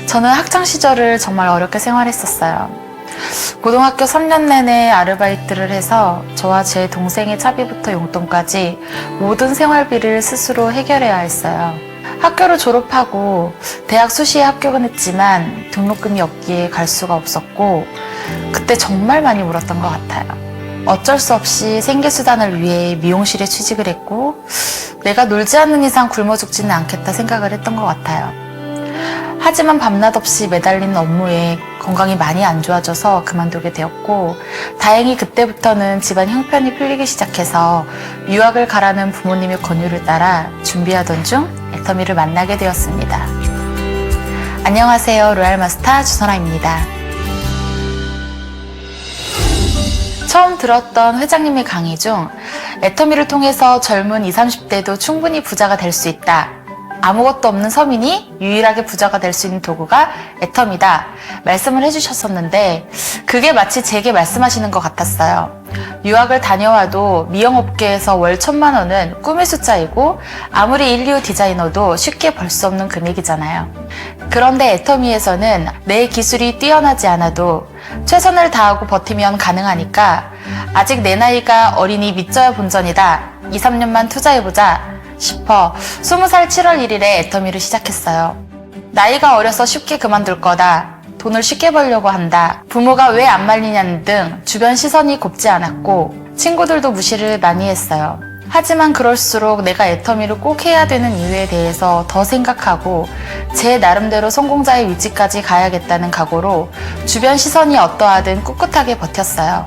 저는 학창시절을 정말 어렵게 생활했었어요. 고등학교 3년 내내 아르바이트를 해서 저와 제 동생의 차비부터 용돈까지 모든 생활비를 스스로 해결해야 했어요. 학교를 졸업하고 대학 수시에 합격은 했지만 등록금이 없기에 갈 수가 없었고 그때 정말 많이 울었던 것 같아요. 어쩔 수 없이 생계수단을 위해 미용실에 취직을 했고 내가 놀지 않는 이상 굶어 죽지는 않겠다 생각을 했던 것 같아요. 하지만 밤낮 없이 매달리는 업무에 건강이 많이 안 좋아져서 그만두게 되었고 다행히 그때부터는 집안 형편이 풀리기 시작해서 유학을 가라는 부모님의 권유를 따라 준비하던 중 애터미를 만나게 되었습니다. 안녕하세요. 로얄마스터 주선아입니다. 처음 들었던 회장님의 강의 중 애터미를 통해서 젊은 20, 30대도 충분히 부자가 될 수 있다. 아무것도 없는 서민이 유일하게 부자가 될 수 있는 도구가 애터미다 말씀을 해주셨었는데 그게 마치 제게 말씀하시는 것 같았어요. 유학을 다녀와도 미용업계에서 월 1,000만 원은 꿈의 숫자이고 아무리 인류 디자이너도 쉽게 벌 수 없는 금액이잖아요. 그런데 애터미에서는 내 기술이 뛰어나지 않아도 최선을 다하고 버티면 가능하니까 아직 내 나이가 어린이 믿져야 본전이다. 2, 3년만 투자해보자 싶어 20살 7월 1일에 애터미를 시작했어요. 나이가 어려서 쉽게 그만둘 거다. 돈을 쉽게 벌려고 한다. 부모가 왜 안 말리냐는 등 주변 시선이 곱지 않았고 친구들도 무시를 많이 했어요. 하지만 그럴수록 내가 애터미를 꼭 해야 되는 이유에 대해서 더 생각하고 제 나름대로 성공자의 위치까지 가야겠다는 각오로 주변 시선이 어떠하든 꿋꿋하게 버텼어요.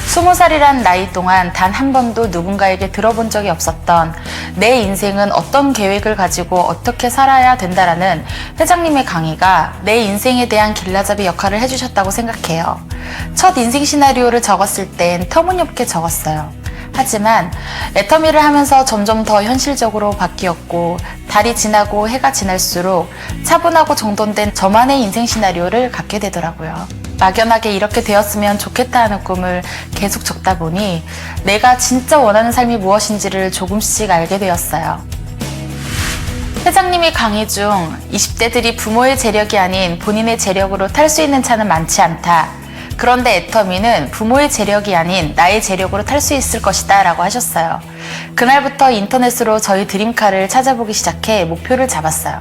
20살이란 나이 동안 단 한 번도 누군가에게 들어본 적이 없었던 내 인생은 어떤 계획을 가지고 어떻게 살아야 된다라는 회장님의 강의가 내 인생에 대한 길라잡이 역할을 해주셨다고 생각해요. 첫 인생 시나리오를 적었을 땐 터무니없게 적었어요. 하지만 애터미를 하면서 점점 더 현실적으로 바뀌었고 달이 지나고 해가 지날수록 차분하고 정돈된 저만의 인생 시나리오를 갖게 되더라고요. 막연하게 이렇게 되었으면 좋겠다 하는 꿈을 계속 적다 보니 내가 진짜 원하는 삶이 무엇인지를 조금씩 알게 되었어요. 회장님이 강의 중 20대들이 부모의 재력이 아닌 본인의 재력으로 탈 수 있는 차는 많지 않다. 그런데 애터미는 부모의 재력이 아닌 나의 재력으로 탈 수 있을 것이다 라고 하셨어요. 그날부터 인터넷으로 저희 드림카를 찾아보기 시작해 목표를 잡았어요.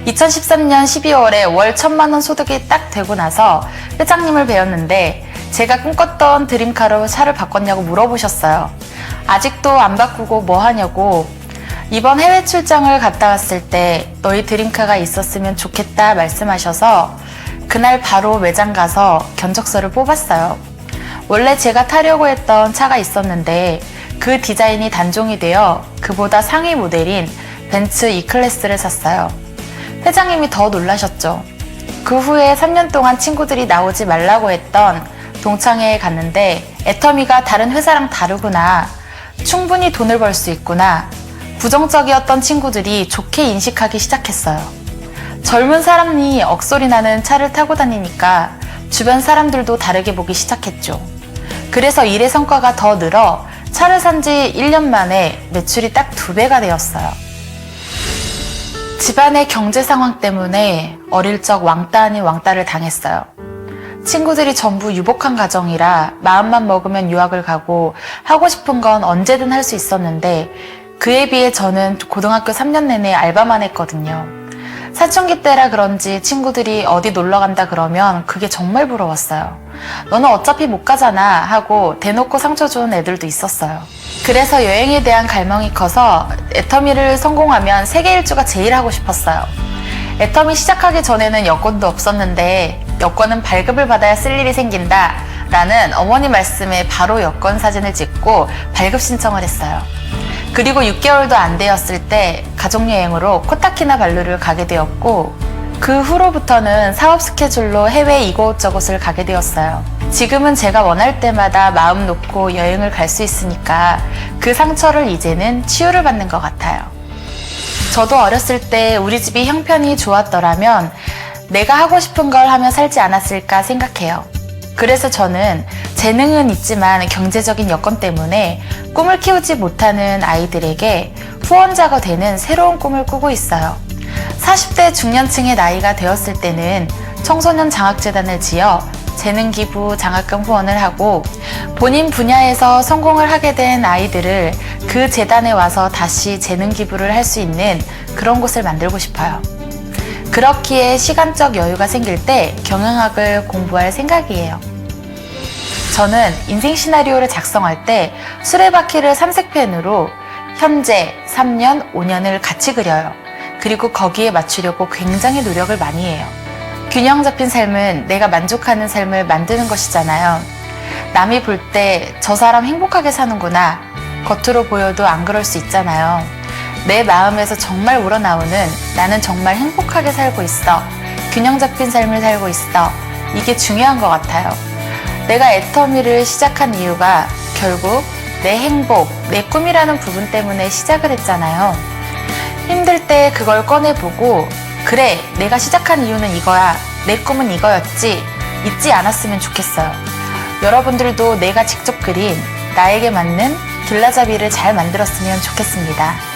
2013년 12월에 월 1,000만 원 소득이 딱 되고 나서 회장님을 뵈었는데 제가 꿈꿨던 드림카로 차를 바꿨냐고 물어보셨어요. 아직도 안 바꾸고 뭐 하냐고 이번 해외 출장을 갔다 왔을 때 너희 드림카가 있었으면 좋겠다 말씀하셔서 그날 바로 매장 가서 견적서를 뽑았어요. 원래 제가 타려고 했던 차가 있었는데 그 디자인이 단종이 되어 그보다 상위 모델인 벤츠 E클래스를 샀어요. 회장님이 더 놀라셨죠. 그 후에 3년 동안 친구들이 나오지 말라고 했던 동창회에 갔는데 애터미가 다른 회사랑 다르구나. 충분히 돈을 벌 수 있구나. 부정적이었던 친구들이 좋게 인식하기 시작했어요. 젊은 사람이 억소리 나는 차를 타고 다니니까 주변 사람들도 다르게 보기 시작했죠. 그래서 일의 성과가 더 늘어 차를 산 지 1년 만에 매출이 딱 2배가 되었어요. 집안의 경제 상황 때문에 어릴 적 왕따 아닌 왕따를 당했어요. 친구들이 전부 유복한 가정이라 마음만 먹으면 유학을 가고 하고 싶은 건 언제든 할 수 있었는데 그에 비해 저는 고등학교 3년 내내 알바만 했거든요. 사춘기 때라 그런지 친구들이 어디 놀러 간다 그러면 그게 정말 부러웠어요. 너는 어차피 못 가잖아 하고 대놓고 상처 주는 애들도 있었어요. 그래서 여행에 대한 갈망이 커서 애터미를 성공하면 세계 일주가 제일 하고 싶었어요. 애터미 시작하기 전에는 여권도 없었는데 여권은 발급을 받아야 쓸 일이 생긴다 라는 어머니 말씀에 바로 여권 사진을 찍고 발급 신청을 했어요. 그리고 6개월도 안 되었을 때 가족여행으로 코타키나발루를 가게 되었고 그 후로부터는 사업 스케줄로 해외 이곳저곳을 가게 되었어요. 지금은 제가 원할 때마다 마음 놓고 여행을 갈 수 있으니까 그 상처를 이제는 치유를 받는 것 같아요. 저도 어렸을 때 우리 집이 형편이 좋았더라면 내가 하고 싶은 걸 하며 살지 않았을까 생각해요. 그래서 저는 재능은 있지만 경제적인 여건 때문에 꿈을 키우지 못하는 아이들에게 후원자가 되는 새로운 꿈을 꾸고 있어요. 40대 중년층의 나이가 되었을 때는 청소년 장학재단을 지어 재능기부 장학금 후원을 하고 본인 분야에서 성공을 하게 된 아이들을 그 재단에 와서 다시 재능기부를 할 수 있는 그런 곳을 만들고 싶어요. 그렇기에 시간적 여유가 생길 때 경영학을 공부할 생각이에요. 저는 인생 시나리오를 작성할 때 수레바퀴를 삼색펜으로 현재, 3년, 5년을 같이 그려요. 그리고 거기에 맞추려고 굉장히 노력을 많이 해요. 균형 잡힌 삶은 내가 만족하는 삶을 만드는 것이잖아요. 남이 볼 때 저 사람 행복하게 사는구나. 겉으로 보여도 안 그럴 수 있잖아요. 내 마음에서 정말 우러나오는 나는 정말 행복하게 살고 있어. 균형 잡힌 삶을 살고 있어. 이게 중요한 것 같아요. 내가 애터미를 시작한 이유가 결국 내 행복, 내 꿈이라는 부분 때문에 시작을 했잖아요. 힘들 때 그걸 꺼내보고 그래, 내가 시작한 이유는 이거야. 내 꿈은 이거였지. 잊지 않았으면 좋겠어요. 여러분들도 내가 직접 그린 나에게 맞는 길라잡이를 잘 만들었으면 좋겠습니다.